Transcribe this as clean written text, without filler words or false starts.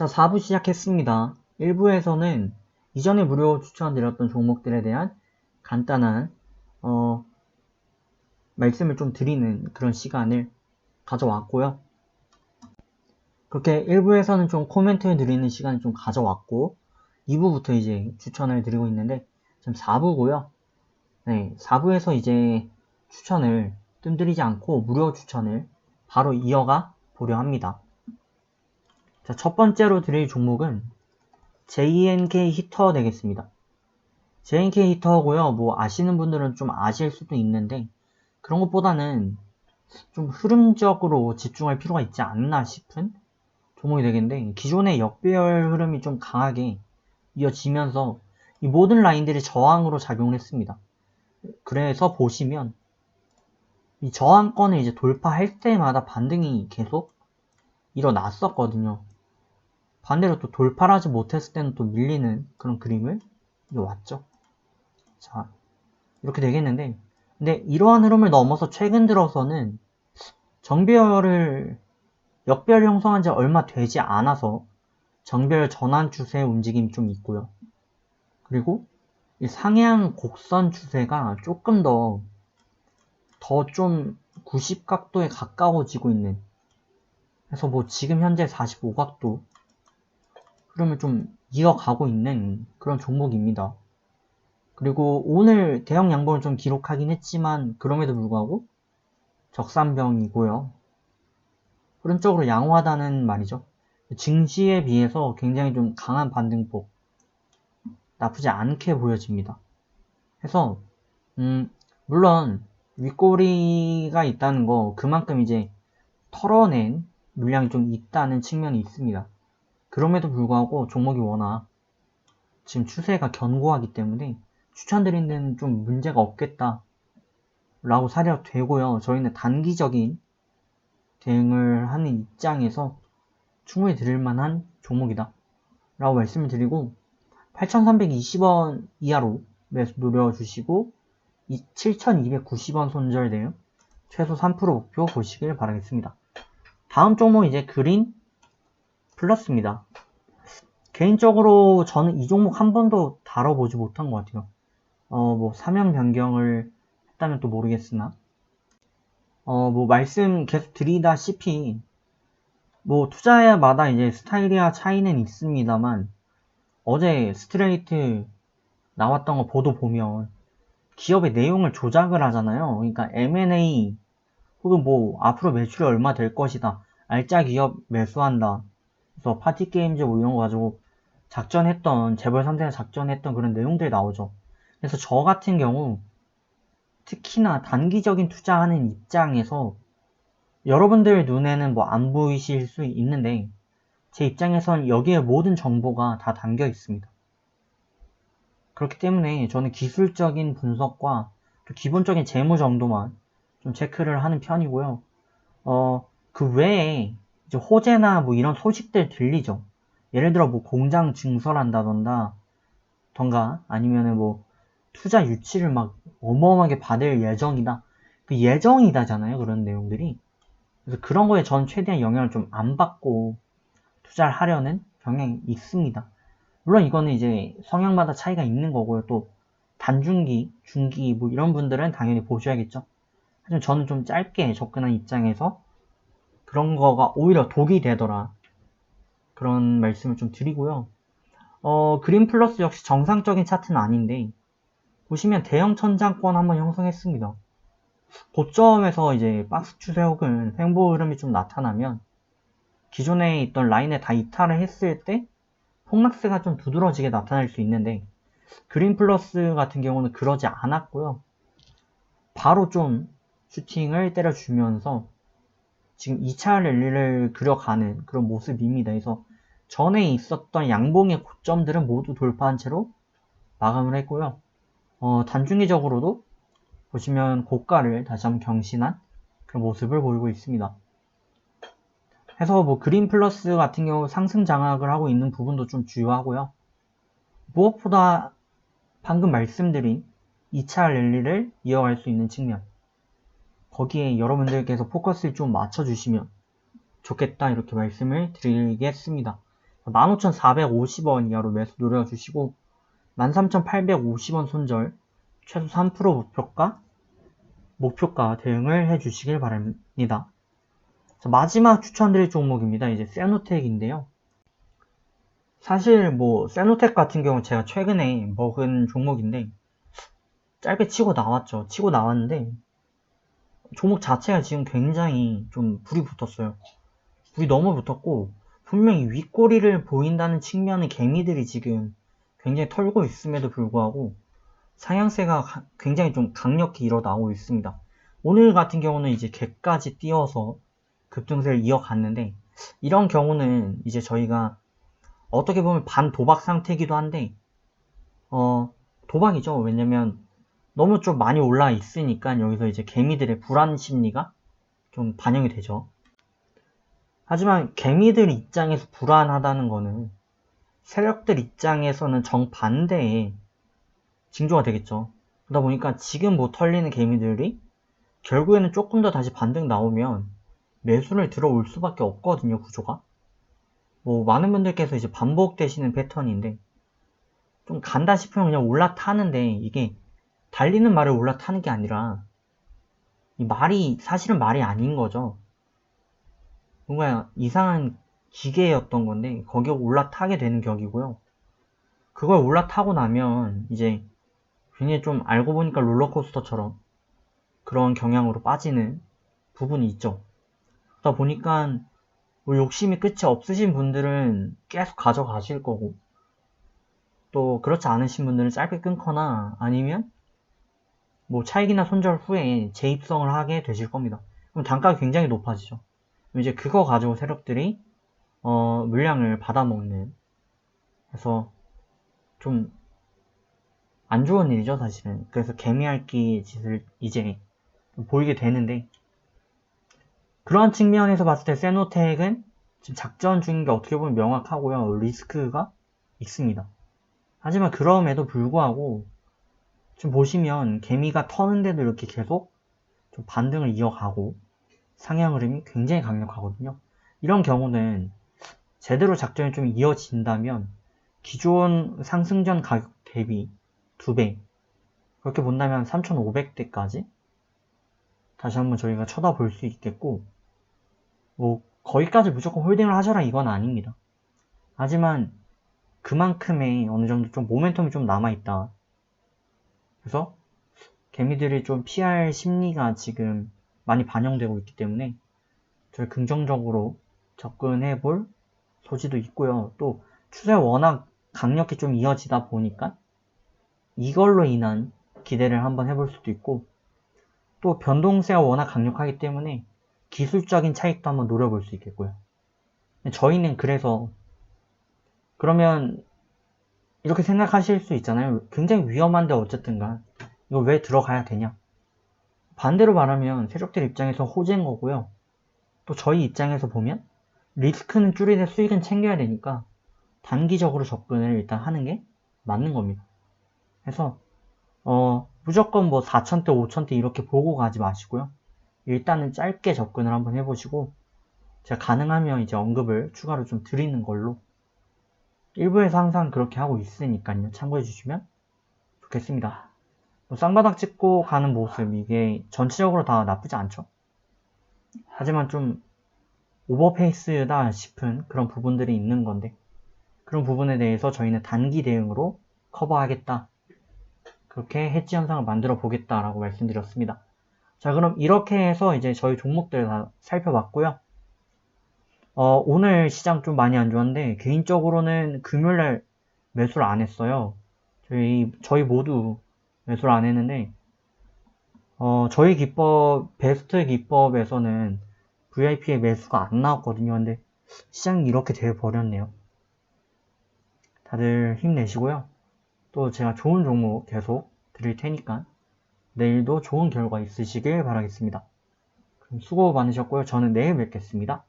자, 4부 시작했습니다. 1부에서는 이전에 무료 추천드렸던 종목들에 대한 간단한 말씀을 좀 드리는 그런 시간을 가져왔고요. 그렇게 1부에서는 좀 코멘트를 드리는 시간을 좀 가져왔고 2부부터 이제 추천을 드리고 있는데 지금 4부고요. 네, 4부에서 이제 추천을 뜸들이지 않고 무료 추천을 바로 이어가 보려 합니다. 자, 첫 번째로 드릴 종목은 JNK 히터 되겠습니다. JNK 히터고요. 뭐 아시는 분들은 좀 아실 수도 있는데 그런 것보다는 좀 흐름적으로 집중할 필요가 있지 않나 싶은 종목이 되겠는데 기존의 역배열 흐름이 좀 강하게 이어지면서 이 모든 라인들이 저항으로 작용을 했습니다. 그래서 보시면 이 저항권을 이제 돌파할 때마다 반등이 계속 일어났었거든요. 반대로 또 돌파를 하지 못했을 때는 또 밀리는 그런 그림을 왔죠. 자, 이렇게 되겠는데 근데 이러한 흐름을 넘어서 최근 들어서는 역별 형성한 지 얼마 되지 않아서 정별 전환 추세 움직임이 좀 있고요. 그리고 이 상향 곡선 추세가 조금 더 좀 90각도에 가까워지고 있는, 그래서 뭐 지금 현재 45각도 흐름을 좀 이어가고 있는 그런 종목입니다. 그리고 오늘 대형 양봉을 좀 기록하긴 했지만 그럼에도 불구하고 적산병이고요. 흐름적으로 양호하다는 말이죠. 증시에 비해서 굉장히 좀 강한 반등폭, 나쁘지 않게 보여집니다. 그래서 물론 윗꼬리가 있다는 거 그만큼 이제 털어낸 물량이 좀 있다는 측면이 있습니다. 그럼에도 불구하고 종목이 워낙 지금 추세가 견고하기 때문에 추천드리는 데는 좀 문제가 없겠다 라고 사려되고요. 저희는 단기적인 대응을 하는 입장에서 충분히 드릴 만한 종목이다 라고 말씀을 드리고 8,320원 이하로 매수 노려주시고 7,290원 손절되어 최소 3% 목표 보시길 바라겠습니다. 다음 종목 이제 그린 플러스입니다. 개인적으로 저는 이 종목 한 번도 다뤄보지 못한 것 같아요. 뭐 사면 변경을 했다면 또 모르겠으나 뭐 말씀 계속 드리다시피 뭐 투자마다 이제 스타일이야 차이는 있습니다만 어제 스트레이트 나왔던 거 보도 보면 기업의 내용을 조작을 하잖아요. 그러니까 M&A 혹은 뭐 앞으로 매출이 얼마 될 것이다. 알짜 기업 매수한다. 그래서 파티게임즈 뭐 이런 거 가지고 재벌 3세가 작전했던 그런 내용들이 나오죠. 그래서 저 같은 경우 특히나 단기적인 투자하는 입장에서 여러분들 눈에는 뭐 안 보이실 수 있는데 제 입장에선 여기에 모든 정보가 다 담겨 있습니다. 그렇기 때문에 저는 기술적인 분석과 기본적인 재무 정도만 좀 체크를 하는 편이고요. 그 외에 이제 호재나 뭐 이런 소식들 들리죠. 예를 들어 뭐 공장 증설한다던가 아니면은 뭐 투자 유치를 막 어마어마하게 받을 예정이다. 그 예정이다잖아요. 그런 내용들이. 그래서 그런 거에 전 최대한 영향을 좀 안 받고 투자를 하려는 경향이 있습니다. 물론 이거는 이제 성향마다 차이가 있는 거고요. 또 단중기, 중기 뭐 이런 분들은 당연히 보셔야겠죠. 하지만 저는 좀 짧게 접근한 입장에서 그런 거가 오히려 독이 되더라. 그런 말씀을 좀 드리고요. 그린 플러스 역시 정상적인 차트는 아닌데 보시면 대형 천장권 한번 형성했습니다. 고점에서 이제 박스 추세 혹은 횡보 흐름이 좀 나타나면 기존에 있던 라인에 다 이탈을 했을 때 폭락세가 좀 두드러지게 나타날 수 있는데 그린 플러스 같은 경우는 그러지 않았고요. 바로 좀 슈팅을 때려주면서 지금 2차 랠리를 그려가는 그런 모습입니다. 그래서 전에 있었던 양봉의 고점들은 모두 돌파한 채로 마감을 했고요. 단중기적으로도 보시면 고가를 다시 한번 경신한 그런 모습을 보이고 있습니다. 해서 뭐 그린 플러스 같은 경우 상승 장악을 하고 있는 부분도 좀 주요하고요. 무엇보다 방금 말씀드린 2차 랠리를 이어갈 수 있는 측면, 거기에 여러분들께서 포커스를 좀 맞춰주시면 좋겠다 이렇게 말씀을 드리겠습니다. 15,450원 이하로 매수 노려주시고 13,850원 손절 최소 3% 목표가 대응을 해주시길 바랍니다. 자, 마지막 추천드릴 종목입니다. 이제 세노텍인데요. 사실 뭐 세노텍 같은 경우 제가 최근에 먹은 종목인데 짧게 치고 나왔죠. 치고 나왔는데 종목 자체가 지금 굉장히 좀 불이 붙었어요. 불이 너무 붙었고 분명히 윗꼬리를 보인다는 측면의 개미들이 지금 굉장히 털고 있음에도 불구하고 상향세가 굉장히 좀 강력히 일어나고 있습니다. 오늘 같은 경우는 이제 개까지 띄어서 급등세를 이어갔는데 이런 경우는 이제 저희가 어떻게 보면 반도박 상태이기도 한데 도박이죠. 왜냐면 너무 좀 많이 올라 있으니까 여기서 이제 개미들의 불안 심리가 좀 반영이 되죠. 하지만 개미들 입장에서 불안하다는 거는 세력들 입장에서는 정반대의 징조가 되겠죠. 그러다 보니까 지금 뭐 털리는 개미들이 결국에는 조금 더 다시 반등 나오면 매수를 들어올 수밖에 없거든요, 구조가. 뭐 많은 분들께서 이제 반복되시는 패턴인데 좀 간다 싶으면 그냥 올라타는데 이게 달리는 말을 올라타는 게 아니라 이 말이 사실은 말이 아닌 거죠. 뭔가 이상한 기계였던 건데 거기에 올라타게 되는 격이고요. 그걸 올라타고 나면 이제 굉장히 좀 알고 보니까 롤러코스터처럼 그런 경향으로 빠지는 부분이 있죠. 그러다 보니까 뭐 욕심이 끝이 없으신 분들은 계속 가져가실 거고 또 그렇지 않으신 분들은 짧게 끊거나 아니면 뭐 차익이나 손절 후에 재입성을 하게 되실 겁니다. 그럼 단가가 굉장히 높아지죠. 이제 그거 가지고 세력들이 물량을 받아먹는 그래서 좀 안 좋은 일이죠 사실은. 그래서 개미핥기 짓을 이제 보이게 되는데 그러한 측면에서 봤을 때 세노텍은 지금 작전 중인 게 어떻게 보면 명확하고요. 리스크가 있습니다. 하지만 그럼에도 불구하고 지금 보시면 개미가 터는데도 이렇게 계속 좀 반등을 이어가고 상향 흐름이 굉장히 강력하거든요. 이런 경우는 제대로 작전이 좀 이어진다면 기존 상승전 가격 대비 2배 그렇게 본다면 3,500대까지 다시 한번 저희가 쳐다볼 수 있겠고 뭐 거기까지 무조건 홀딩을 하셔라 이건 아닙니다. 하지만 그만큼의 어느 정도 좀 모멘텀이 좀 남아있다. 그래서 개미들이 좀 피할 심리가 지금 많이 반영되고 있기 때문에 저희 긍정적으로 접근해 볼 소지도 있고요. 또 추세가 워낙 강력히 좀 이어지다 보니까 이걸로 인한 기대를 한번 해볼 수도 있고 또 변동세가 워낙 강력하기 때문에 기술적인 차익도 한번 노려볼 수 있겠고요. 저희는 그래서 그러면 이렇게 생각하실 수 있잖아요. 굉장히 위험한데 어쨌든가 이거 왜 들어가야 되냐? 반대로 말하면 세력들 입장에서 호재인 거고요. 또 저희 입장에서 보면 리스크는 줄이되 수익은 챙겨야 되니까 단기적으로 접근을 일단 하는 게 맞는 겁니다. 그래서 무조건 뭐 4,000대, 5,000대 이렇게 보고 가지 마시고요. 일단은 짧게 접근을 한번 해보시고 제가 가능하면 이제 언급을 추가로 좀 드리는 걸로 일부에서 항상 그렇게 하고 있으니까요. 참고해 주시면 좋겠습니다. 뭐 쌍바닥 찍고 가는 모습 이게 전체적으로 다 나쁘지 않죠. 하지만 좀 오버페이스다 싶은 그런 부분들이 있는 건데 그런 부분에 대해서 저희는 단기 대응으로 커버하겠다. 그렇게 해지 현상을 만들어 보겠다라고 말씀드렸습니다. 자, 그럼 이렇게 해서 이제 저희 종목들 다 살펴봤고요. 오늘 시장 좀 많이 안 좋았는데 개인적으로는 금요일날 매수를 안 했어요. 저희 모두 매수를 안 했는데 저희 기법 베스트 기법에서는 VIP의 매수가 안 나왔거든요. 근데 시장이 이렇게 돼 버렸네요. 다들 힘내시고요. 또 제가 좋은 종목 계속 드릴 테니까 내일도 좋은 결과 있으시길 바라겠습니다. 그럼 수고 많으셨고요. 저는 내일 뵙겠습니다.